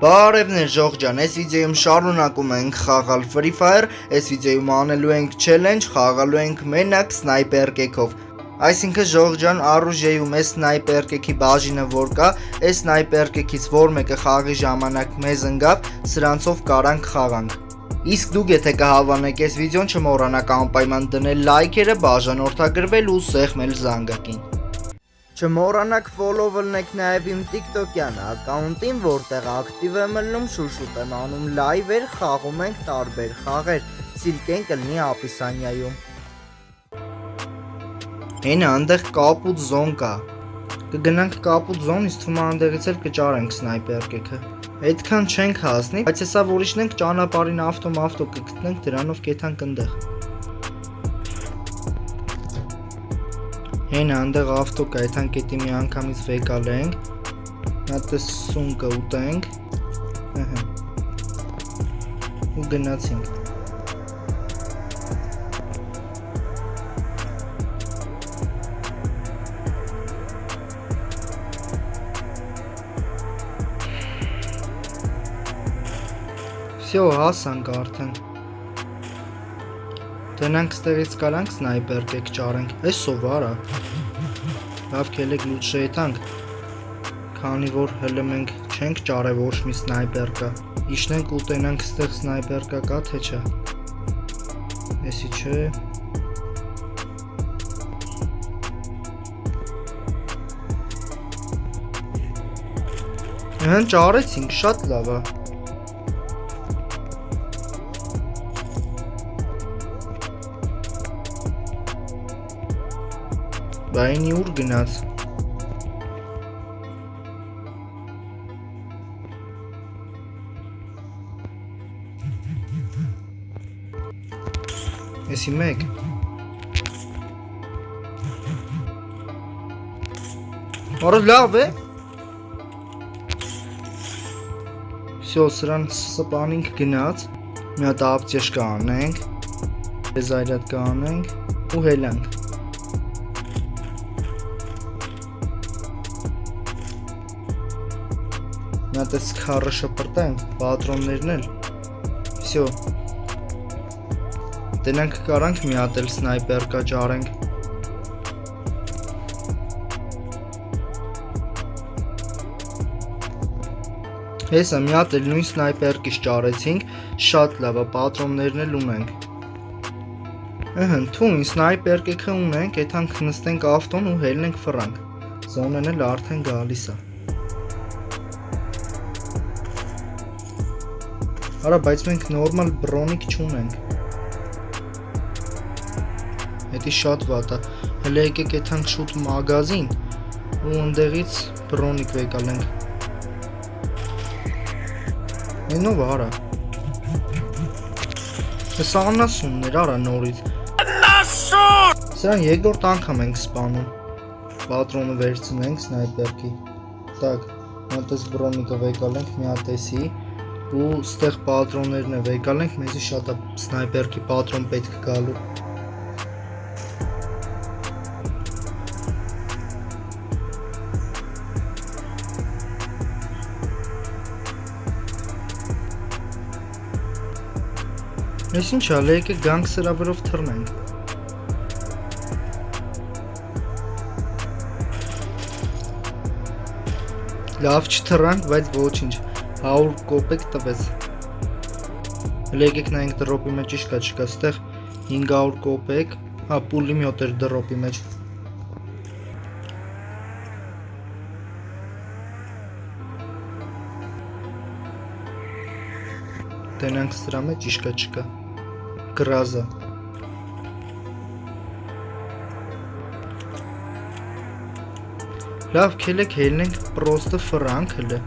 Բարևներ Ժող ջան, այս վիդեոյում շարունակում ենք խաղալ Free Fire, այս վիդեոյում անելու ենք challenge, խաղալու ենք մենակ սնայպեր կեքով։ Այսինքն Ժող ջան, առուժեում այս սնայպեր կեքի բաժինը որ կա, այս սնայպեր կեքից որ մեկը խաղի ժամանակ մեզ ընկավ, սրանցով կարանք խաղանք։ Իսկ դուք եթե կհավանեք այս վիդեոն, չմոռանաք անպայման դնել լայքերը, բաժանորդագրվել ու սեղմել զանգակին։ Չմոռանաք follow լնեք նաև իմ TikTok-յան ակաունտին, որտեղ ակտիվ եմ ելնում, շուշուտ եմ անում լայվեր, խաղում ենք տարբեր խաղեր, սիլքեն կլինի ապիսանյայում։ Հենա այնտեղ կապուտ զոն կա։ Կգնանք կապուտ զոնից, թվում է այնտեղից էլ կճարենք սնայպեր կեքը։ Այդքան չենք հասնի, բայց հեսա որ իջնենք ճանապարհին ավտո կգտնենք, դրանով կեթանք այնտեղ։ Հենա այնտեղ ավտո կա, այդքան կետի մի անգամից վեկալ ենք, հատ սունկը ուտենք, ու գնացինք։ Всё, հասանք արդեն։ Դենանք ստեղից կարանք սնայպեր կեք ճարենք, այս սովար է։ Լավ կելեք լուտ շեյտանք, քանի որ հլը մենք չենք ճարե ոչ մի սնայպեր կա։ Իջնենք ու տենանք ստեղ սնայպեր կա թե չէ։ Էսի չէ։ Հեն ճարեցինք, շատ լավ է։ Բա ինի ուր գնաց։ Էսի մեկ։ Որը լավ է։ Всё, սրան սպանինք գնաց։ Մի հատ ապտեշկա անենք։ Դեզայրատ կանենք ու հելանք։ Նա տես քարը շպրտենք, պատրոններն էլ, всё, տենանք կարանք մի հատ էլ սնայպեր կա ճարենք։ Հեսա մի հատ էլ նույն սնայպեր կիշ ճարեցինք, շատ լավ է, պատրոններն էլ ունենք։ Թույն սնայպեր կեքը ունենք, էթանք նստենք ավտոն ու հելնենք ֆրանք, զոնեն էլ արդեն գալիս է։ Արա, բայց մենք նորմալ բրոնիկ չունենք։ Հետի շատ վատ է, հլը եկեք էթանք շուտ մագազին ու ընդեղից բրոնիկ վեկալենք։ Ենով արա։ Ես անասուններ արա նորից։ Սրան երկրորդ անգամ ենք սպանում։ Պատրոնը վերցնենք սնայպերքի։ Так, մատես բրոնիկը վեկալենք մի հատեսի։ Ու ստեղ պատրոններն է վեկալենք, մեզի շատ է սնայպերքի պատրոն պետք գալու։ Ես ինչ ալը եկեք գանք սրավերով թռնենք։ Լավ չթռանք, բայց ոչինչ, 100 կոպեկ տվեց։ Հլը եկեք նայենք դրոպի մեջ ինչ կա չկա, ստեղ 500 կոպեկ, հա պուլիմյոտ էր դրոպի մեջ։ Տենանք սրա մեջ ինչ կա չկա, գրազա։ Լավ կելեք հելնենք պրոստը ֆրանք հլը։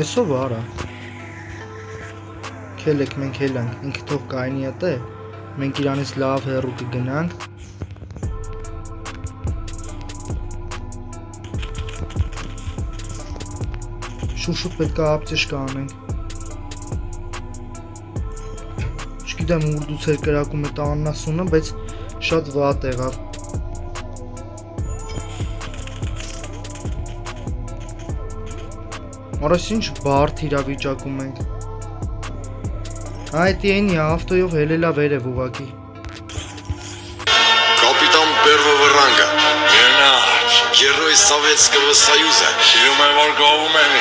Էսով արա։ Քելեք մենք հելանք, ինքը թող կայնի ատե, մենք իրանից լավ հեռու կգնանք։ Շուշուտ պետք է ապտեշկա անենք։ Չգիտեմ ուրդուց էր կրակում է տաննասունը, բայց շատ վատ եղավ։ Արաս ինչ բարդ իրավիճակում ենք։ Այդ ենի ավտոյով հելելա վերև ուղակի։ Կապիտան Բերվովը ռանգը։ Գնաց, Գերոյ Սովետского Союза։ Սիրում եմ որ գովում եմ։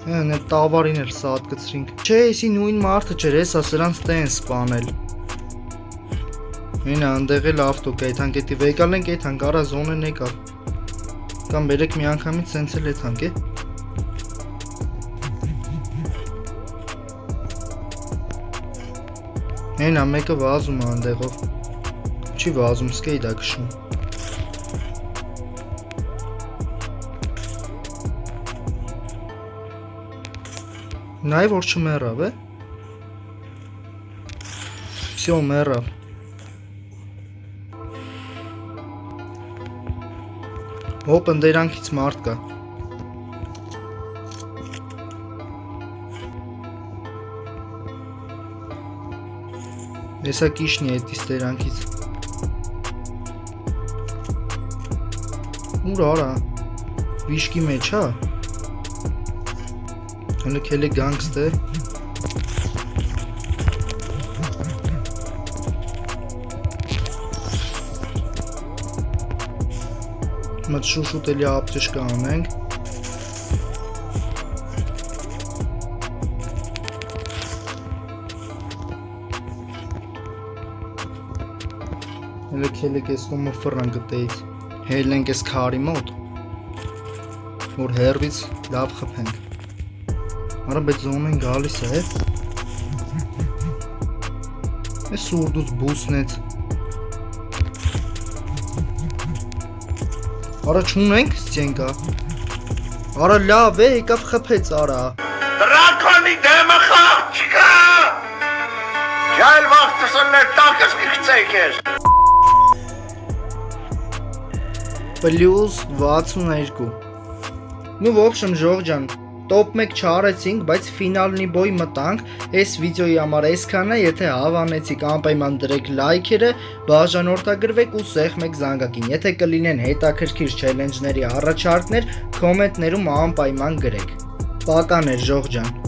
Հենց տավարին էլ սատկացրինք։ Չէ, էսի նույն մարդը չէր, էսա սրանց տեն սպանել։ Մենա անդեղ էլ ավտո կայթանք էտի վեկալ ենք էթանք, արա զոնեն եկավ։ Կամ բերեք մի անգամից սենց էլ էթանք է։ Հենա մեկը վազում է անդեղով։ Չի վազում, սկեյտ է քշում։ Նայ որ չմեռավ է։ Всё, մեռավ։ Հոպ ընդերանքից մարդ կա։ Եսա կիշնի էտ իստերանքից։ Ուր արա, վիշկի մեջ հա։ Հələ քել է գանգստեր։ Մտ շուշուտ էլի ապտեշկա անենք։ Հələ քել եք ես կոմը վռան գտեից։ Հել ենք ես քարի մոտ, որ հերվից լավ խփենք։ Արա բայց զոն են գալիս է։ Ես ուրդուց բուսնեց։ Արա չունենք ստենկա։ Արա լավ է, եկավ խփեց արա։ Դրակոնի դեմը խաղ չկա։ Ջայլ վաղտսներ տակս կգցեք ես։ Պլյուս 62։ Ну, в общем, Ժողջան, top 1 չարեցինք, բայց ֆինալնի բոյ մտանք։ Այս վիդեոյի համար այսքանը, եթե հավանեցիք անպայման դրեք լայքերը, բաժանորդագրվեք ու սեղմեք զանգակին։ Եթե կլինեն հետաքրքիր չելենջների առաջարկներ, կոմենտներում անպայման գրեք։ Պականեր Ժողջան։